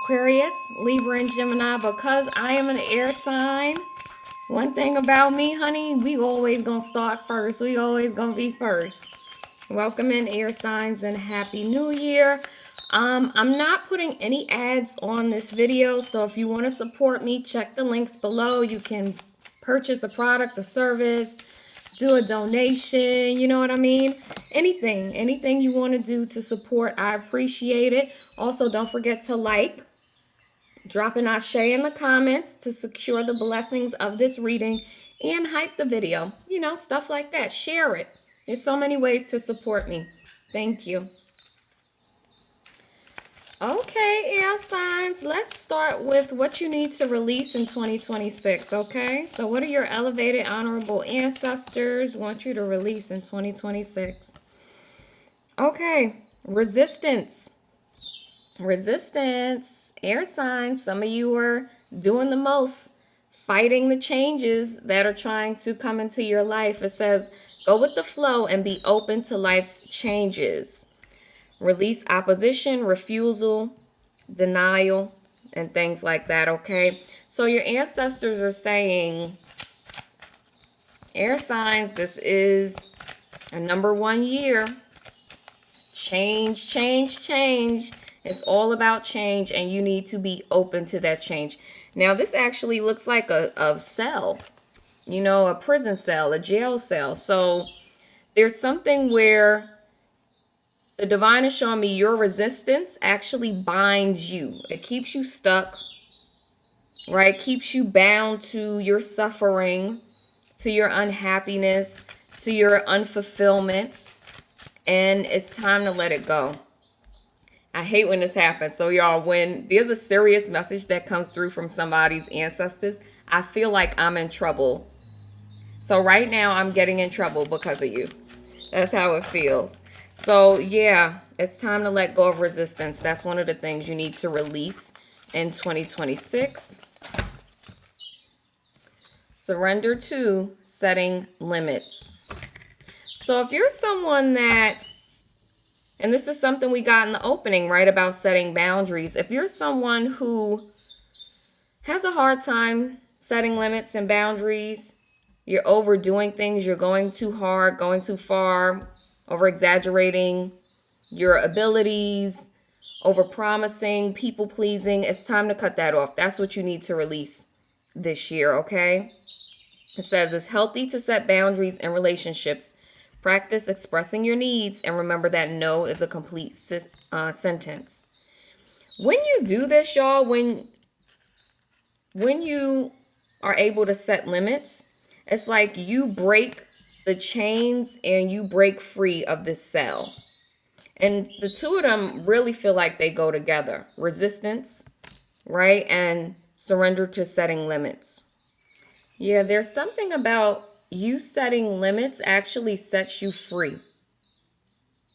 Aquarius, Libra, and Gemini. Because I am an air sign, one thing about me, honey, we always gonna start first. We always gonna be first. Welcome in, air signs, and happy new year. I'm not putting any ads on this video, so if you want to support me, check the links below. You can purchase a product, a service, do a donation, you know what I mean? Anything you want to do to support, I appreciate it. Also, don't forget to like, drop an ashe in the comments to secure the blessings of this reading, and hype the video. You know, stuff like that. Share it. There's so many ways to support me. Thank you. Okay, air signs, let's start with what you need to release in 2026, okay? So what are your elevated, honorable ancestors want you to release in 2026? Okay, resistance. Resistance, air signs, some of you are doing the most, fighting the changes that are trying to come into your life. It says, go with the flow and be open to life's changes. Release opposition, refusal, denial, and things like that, okay? So your ancestors are saying, air signs, this is a #1 year. Change, change, change. It's all about change, and you need to be open to that change. Now, this actually looks like a cell, you know, a prison cell, a jail cell. So there's something where the divine is showing me your resistance actually binds you. It keeps you stuck, right? Keeps you bound to your suffering, to your unhappiness, to your unfulfillment. And it's time to let it go. I hate when this happens. So y'all, when there's a serious message that comes through from somebody's ancestors, I feel like I'm in trouble. So right now I'm getting in trouble because of you. That's how it feels. So yeah, it's time to let go of resistance. That's one of the things you need to release in 2026. Surrender to setting limits. So if you're someone that, and this is something we got in the opening, right, about setting boundaries. If you're someone who has a hard time setting limits and boundaries, you're overdoing things, you're going too hard, going too far, over exaggerating your abilities, over promising, people pleasing, it's time to cut that off. That's what you need to release this year, okay? It says it's healthy to set boundaries in relationships. Practice expressing your needs, and remember that no is a complete sentence. When you do this, y'all, when you are able to set limits, it's like you break the chains and you break free of this cell. And the two of them really feel like they go together. Resistance, right? And surrender to setting limits. Yeah, there's something about you setting limits actually sets you free,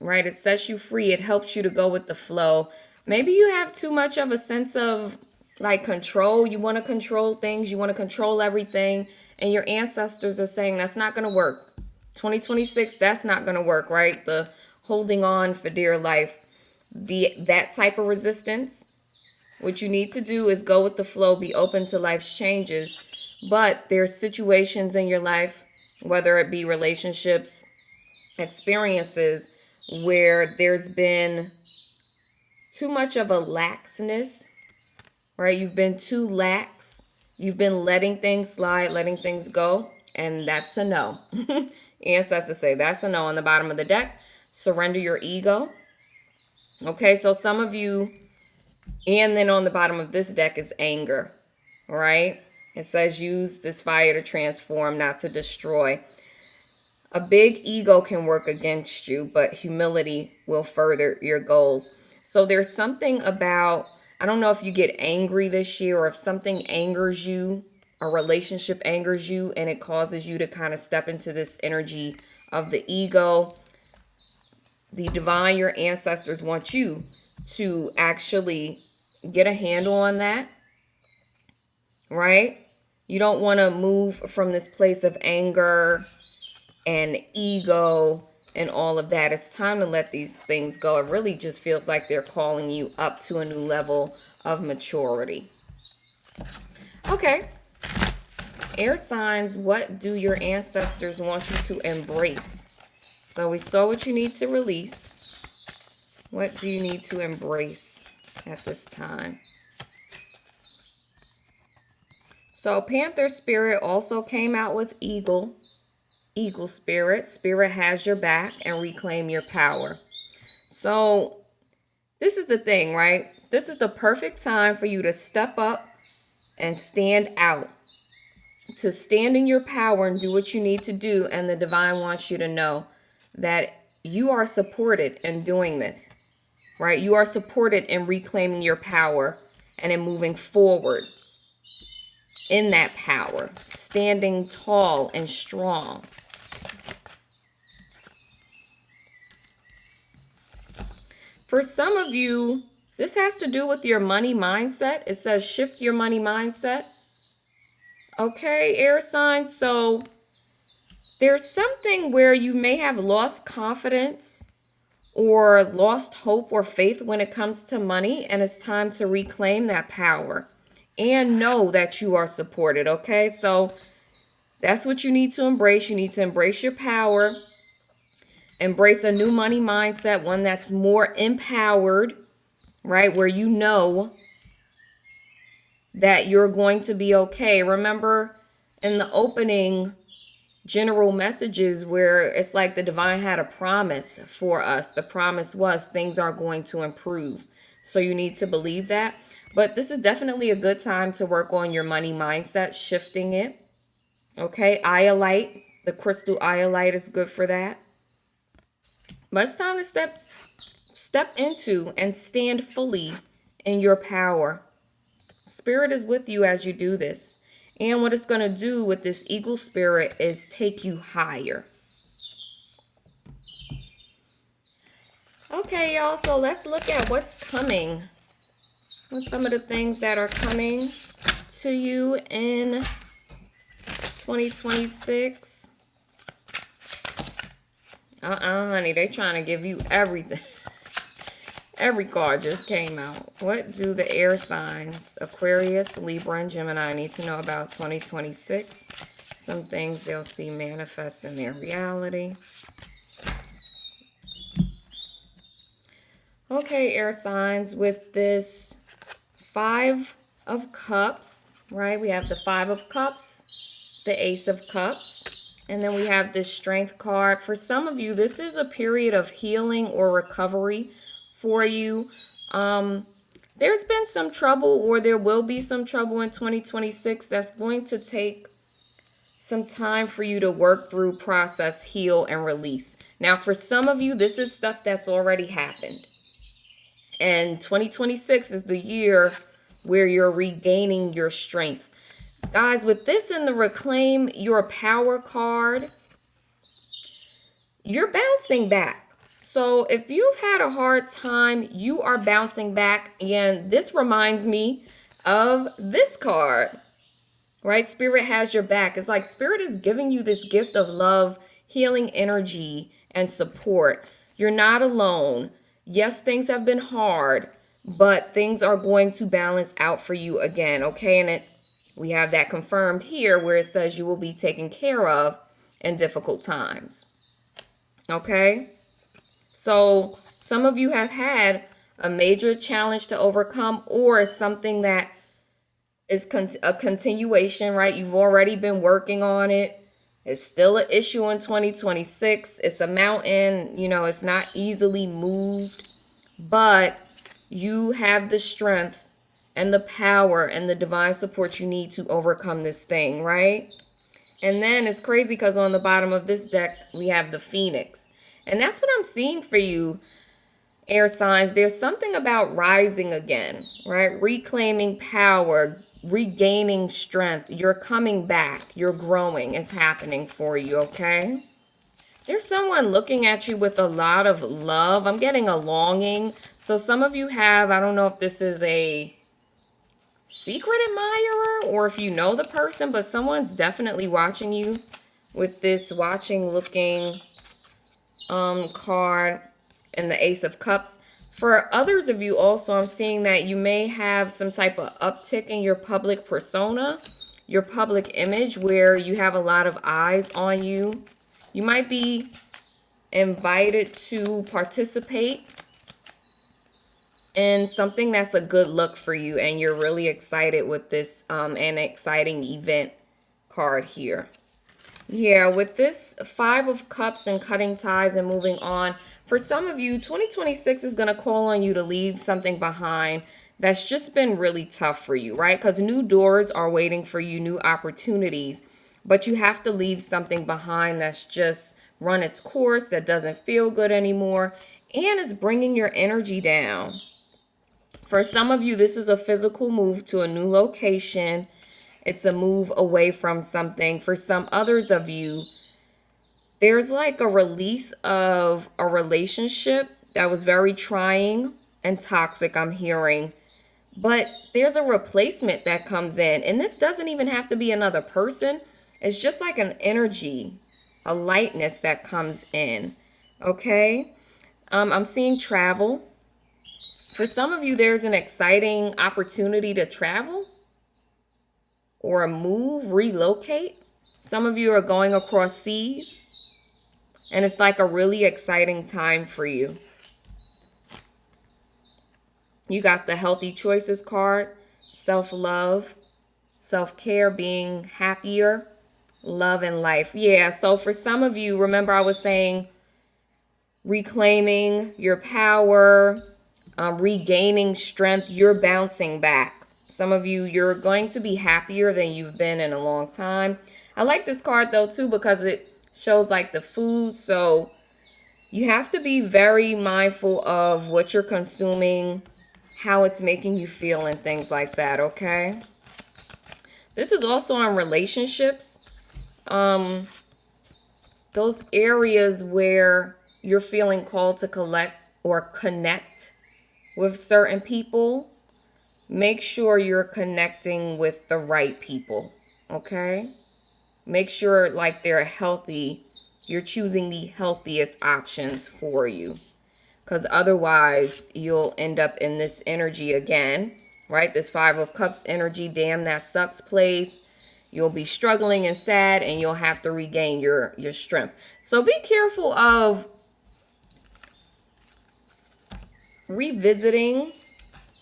right? It sets you free. It helps you to go with the flow. Maybe you have too much of a sense of like control. You want to control things. You want to control everything. And your ancestors are saying that's not going to work. 2026, that's not going to work, right? The holding on for dear life. That type of resistance, what you need to do is go with the flow, be open to life's changes. But there's situations in your life, whether it be relationships, experiences, where there's been too much of a laxness, right? You've been too lax. You've been letting things slide, letting things go, and that's a no. Ancestors say that's a no on the bottom of the deck. Surrender your ego. Okay, so some of you, and then on the bottom of this deck is anger, right? It says use this fire to transform, not to destroy. A big ego can work against you, but humility will further your goals. So there's something about, I don't know if you get angry this year or if something angers you, a relationship angers you, and it causes you to kind of step into this energy of the ego. The divine, your ancestors want you to actually get a handle on that, right? You don't want to move from this place of anger and ego and all of that. It's time to let these things go. It really just feels like they're calling you up to a new level of maturity. Okay. Air signs, what do your ancestors want you to embrace? So we saw what you need to release. What do you need to embrace at this time? So Panther Spirit also came out with Eagle. Eagle Spirit. Spirit has your back and reclaim your power. So this is the thing, right? This is the perfect time for you to step up and stand out. To stand in your power and do what you need to do. And the divine wants you to know that you are supported in doing this, right? You are supported in reclaiming your power and in moving forward in that power, standing tall and strong. For some of you, this has to do with your money mindset. It says shift your money mindset. Okay, air signs. So there's something where you may have lost confidence or lost hope or faith when it comes to money, and it's time to reclaim that power and know that you are supported. Okay, so that's what you need to embrace. You need to embrace your power, embrace a new money mindset, one that's more empowered, right? Where you know that you're going to be okay. Remember in the opening general messages where it's like the divine had a promise for us. The promise was things are going to improve. So you need to believe that. But this is definitely a good time to work on your money mindset, shifting it. Okay, iolite, the crystal iolite is good for that. But it's time to step into and stand fully in your power. Spirit is with you as you do this. And what it's going to do with this eagle spirit is take you higher. Okay, y'all, so let's look at what's coming. What's some of the things that are coming to you in 2026? Honey, they trying to give you everything. Every card just came out. What do the air signs, Aquarius, Libra, and Gemini, need to know about 2026? Some things they'll see manifest in their reality. Okay, air signs, with this 5 of Cups, right? We have the 5 of Cups, the Ace of Cups, and then we have this Strength card. For some of you, this is a period of healing or recovery for you. There's been some trouble, or there will be some trouble in 2026 that's going to take some time for you to work through, process, heal, and release. Now, for some of you, this is stuff that's already happened. And 2026 is the year where you're regaining your strength. Guys, with this in the Reclaim Your Power card, you're bouncing back. So if you've had a hard time, you are bouncing back. And this reminds me of this card, right? Spirit has your back. It's like Spirit is giving you this gift of love, healing energy, and support. You're not alone. Yes, things have been hard, but things are going to balance out for you again, okay? And we have that confirmed here where it says you will be taken care of in difficult times, okay? So some of you have had a major challenge to overcome, or something that is a continuation, right? You've already been working on it. It's still an issue in 2026. It's a mountain, you know, it's not easily moved, but you have the strength and the power and the divine support you need to overcome this thing, right? And then it's crazy because on the bottom of this deck, we have the Phoenix. And that's what I'm seeing for you, air signs. There's something about rising again, right? Reclaiming power, regaining strength. You're coming back. You're growing. It's happening for you, okay? There's someone looking at you with a lot of love. I'm getting a longing. So some of you have, I don't know if this is a secret admirer or if you know the person, but someone's definitely watching you with this watching looking card and the Ace of Cups. For others of you also, I'm seeing that you may have some type of uptick in your public persona, your public image, where you have a lot of eyes on you. You might be invited to participate in something that's a good look for you, and you're really excited with this an exciting event card here. Yeah, with this 5 of Cups and cutting ties and moving on, for some of you, 2026 is going to call on you to leave something behind that's just been really tough for you, right? Because new doors are waiting for you, new opportunities, but you have to leave something behind that's just run its course, that doesn't feel good anymore, and is bringing your energy down. For some of you, this is a physical move to a new location. It's a move away from something. For some others of you, there's like a release of a relationship that was very trying and toxic, I'm hearing. But there's a replacement that comes in. And this doesn't even have to be another person. It's just like an energy, a lightness that comes in. Okay? I'm seeing travel. For some of you, there's an exciting opportunity to travel or a move, relocate. Some of you are going across seas, and it's like a really exciting time for you. You got the Healthy Choices card, self-love, self-care, being happier, love and life. Yeah, so for some of you, remember I was saying reclaiming your power, regaining strength, you're bouncing back. Some of you, you're going to be happier than you've been in a long time. I like this card though too because it shows like the food. So you have to be very mindful of what you're consuming, how it's making you feel and things like that, okay? This is also on relationships. Those areas where you're feeling called to collect or connect with certain people. Make sure you're connecting with the right people, okay? Make sure like they're healthy. You're choosing the healthiest options for you. Because otherwise, you'll end up in this energy again, right? This 5 of Cups energy, damn, that sucks place. You'll be struggling and sad, and you'll have to regain your strength. So be careful of revisiting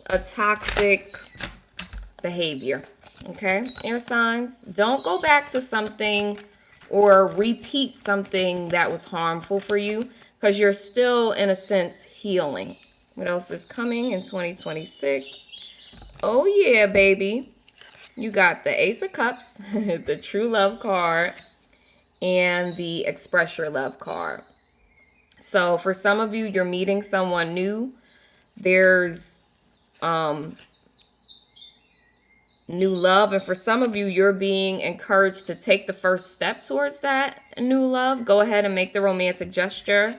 a toxic behavior, okay? Air signs, don't go back to something or repeat something that was harmful for you because you're still, in a sense, healing. What else is coming in 2026? Oh, yeah, baby. You got the Ace of Cups, the True Love card, and the Express Your Love card. So for some of you, you're meeting someone new. There's new love, and for some of you, you're being encouraged to take the first step towards that new love. Go ahead and make the romantic gesture.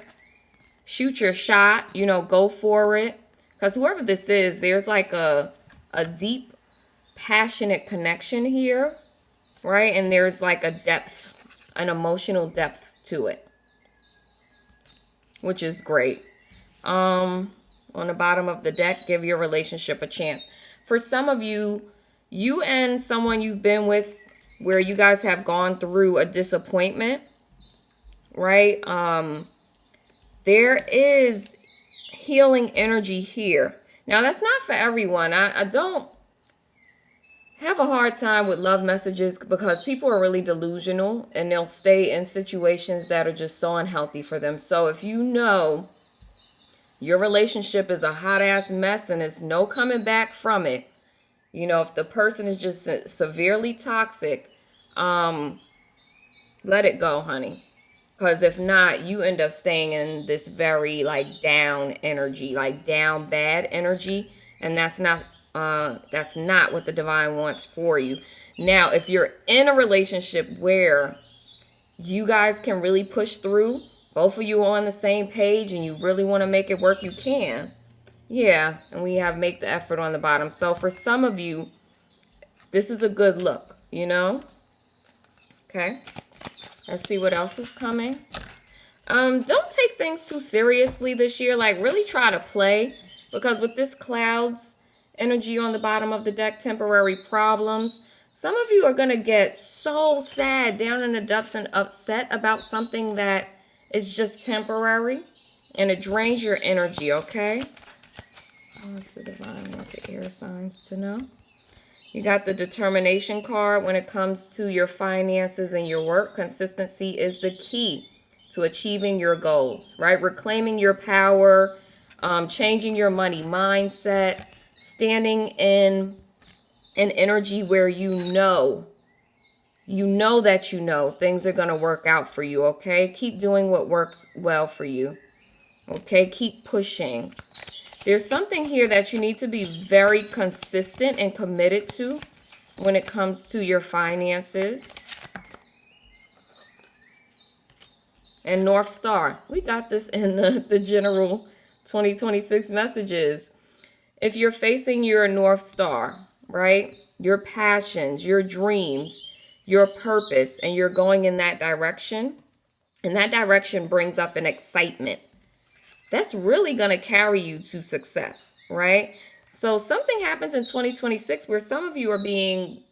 Shoot your shot, you know, go for it, because whoever this is, there's like a deep, passionate connection here, right? And there's like a depth, an emotional depth to it, which is great. On the bottom of the deck, give your relationship a chance. For some of you, you and someone you've been with where you guys have gone through a disappointment, right? There is healing energy here. Now, that's not for everyone. I don't have a hard time with love messages because people are really delusional and they'll stay in situations that are just so unhealthy for them. So if you know your relationship is a hot ass mess and there's no coming back from it, you know, if the person is just severely toxic, let it go, honey. Because if not, you end up staying in this very like down energy, like down bad energy. And that's not what the divine wants for you. Now, if you're in a relationship where you guys can really push through, both of you are on the same page and you really want to make it work, you can. Yeah, and we have make the effort on the bottom. So for some of you, this is a good look, you know? Okay. Let's see what else is coming. Don't take things too seriously this year. Like, really try to play Because with this clouds energy on the bottom of the deck, temporary problems, some of you are going to get so sad, down in the dumps, and upset about something that is just temporary, and it drains your energy, okay? What's the divine want the air signs to know? You got the determination card when it comes to your finances and your work. Consistency is the key to achieving your goals, right? Reclaiming your power, changing your money mindset, standing in an energy where you know that things are going to work out for you, okay? Keep doing what works well for you, okay? Keep pushing. There's something here that you need to be very consistent and committed to when it comes to your finances. And North Star, we got this in the general 2026 messages. If you're facing your North Star, right, your passions, your dreams, your purpose, and you're going in that direction, and that direction brings up an excitement, that's really going to carry you to success, right? So something happens in 2026 where some of you are being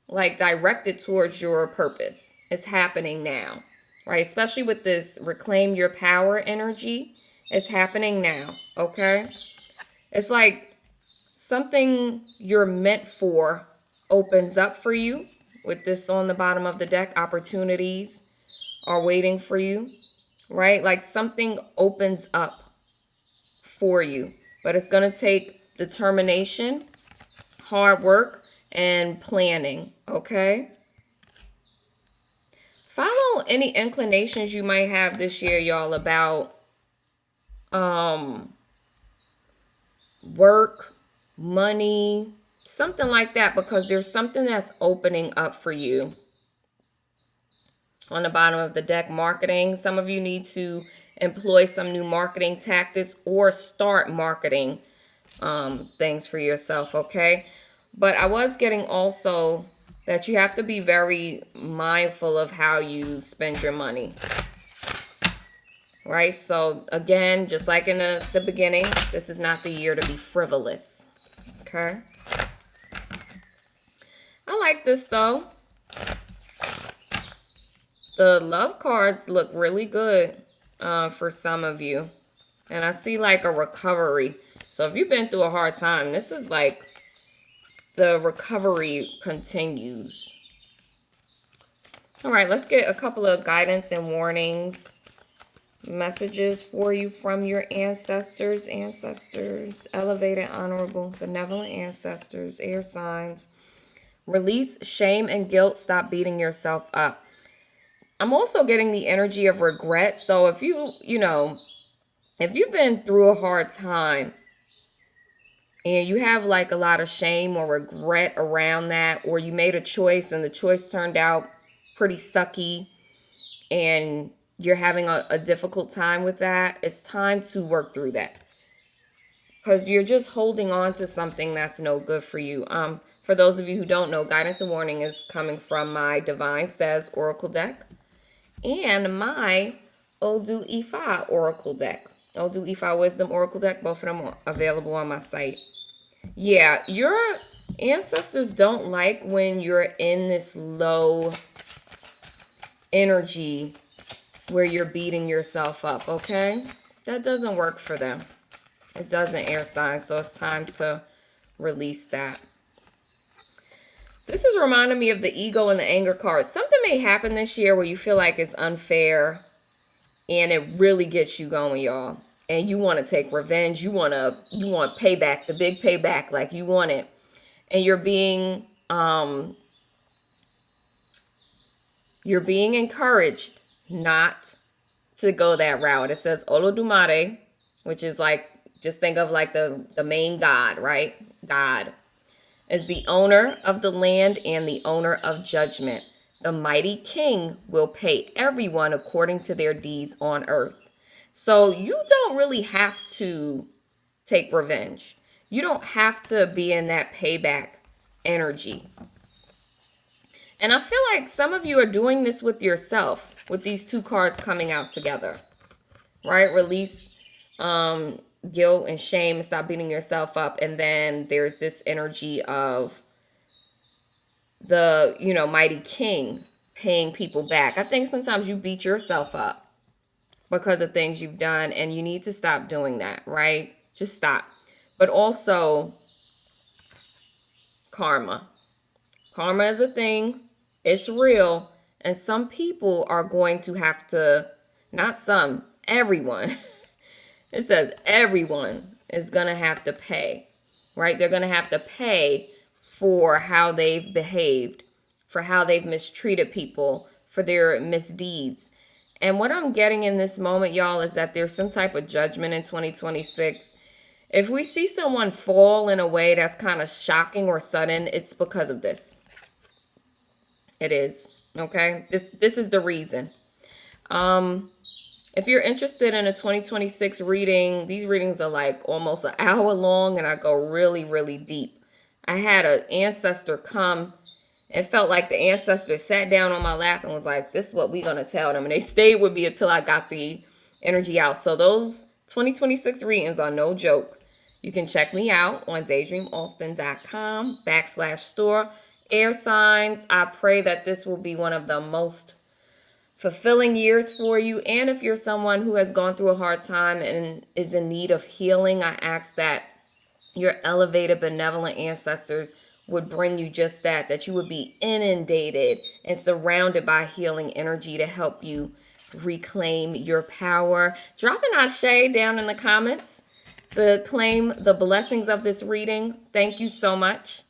like directed towards your purpose. It's happening now, right? Especially with this reclaim your power energy. It's happening now, okay? It's like something you're meant for opens up for you. With this on the bottom of the deck, opportunities are waiting for you, right? Like something opens up for you, but it's going to take determination, hard work, and planning, okay? Follow any inclinations you might have this year, y'all, about work, money, something like that, because there's something that's opening up for you. On the bottom of the deck, marketing. Some of you need to employ some new marketing tactics or start marketing things for yourself, okay? But I was getting also that you have to be very mindful of how you spend your money, right? So again, just like in the beginning, this is not the year to be frivolous, okay? I like this though. The love cards look really good for some of you. And I see like a recovery. So if you've been through a hard time, this is like the recovery continues. All right, let's get a couple of guidance and warnings, messages for you from your ancestors, elevated, honorable, benevolent ancestors, air signs. Release shame and guilt. Stop beating yourself up. I'm also getting the energy of regret. So if if you've been through a hard time and you have like a lot of shame or regret around that, or you made a choice and the choice turned out pretty sucky and you're having a difficult time with that, it's time to work through that. Because you're just holding on to something that's no good for you. For those of you who don't know, guidance and warning is coming from my Divine Says Oracle deck and my Odu Ifa Oracle deck. Odu Ifa Wisdom Oracle deck. Both of them are available on my site. Yeah, your ancestors don't like when you're in this low energy where you're beating yourself up, okay? That doesn't work for them. It doesn't, air signs, so it's time to release that. This is reminding me of the ego and the anger cards. Something may happen this year where you feel like it's unfair and it really gets you going, y'all. And you want to take revenge. You want payback, the big payback, like you want it. And you're being encouraged not to go that route. It says Olodumare, which is like, just think of like the main God, right? God is the owner of the land and the owner of judgment. The mighty king will pay everyone according to their deeds on earth. So you don't really have to take revenge. You don't have to be in that payback energy. And I feel like some of you are doing this with yourself with these two cards coming out together, right? Release guilt and shame and stop beating yourself up. And then there's this energy of the, mighty king paying people back. I think sometimes you beat yourself up because of things you've done, and you need to stop doing that, right? Just stop. But also, karma. Karma is a thing. It's real. And some people are going to have to, not some, everyone. It says everyone is going to have to pay, right? They're going to have to pay for how they've behaved, for how they've mistreated people, for their misdeeds. And what I'm getting in this moment, y'all, is that there's some type of judgment in 2026. If we see someone fall in a way that's kind of shocking or sudden, it's because of this. It is. Okay? This is the reason. If you're interested in a 2026 reading, these readings are like almost an hour long, and I go really, really deep. I had an ancestor come. It felt like the ancestor sat down on my lap and was like, this is what we're going to tell them. And they stayed with me until I got the energy out. So those 2026 readings are no joke. You can check me out on daydreamaustin.com/store. Air signs, I pray that this will be one of the most fulfilling years for you. And if you're someone who has gone through a hard time and is in need of healing, I ask that your elevated, benevolent ancestors would bring you just that you would be inundated and surrounded by healing energy to help you reclaim your power. Drop an ashe down in the comments to claim the blessings of this reading. Thank you so much.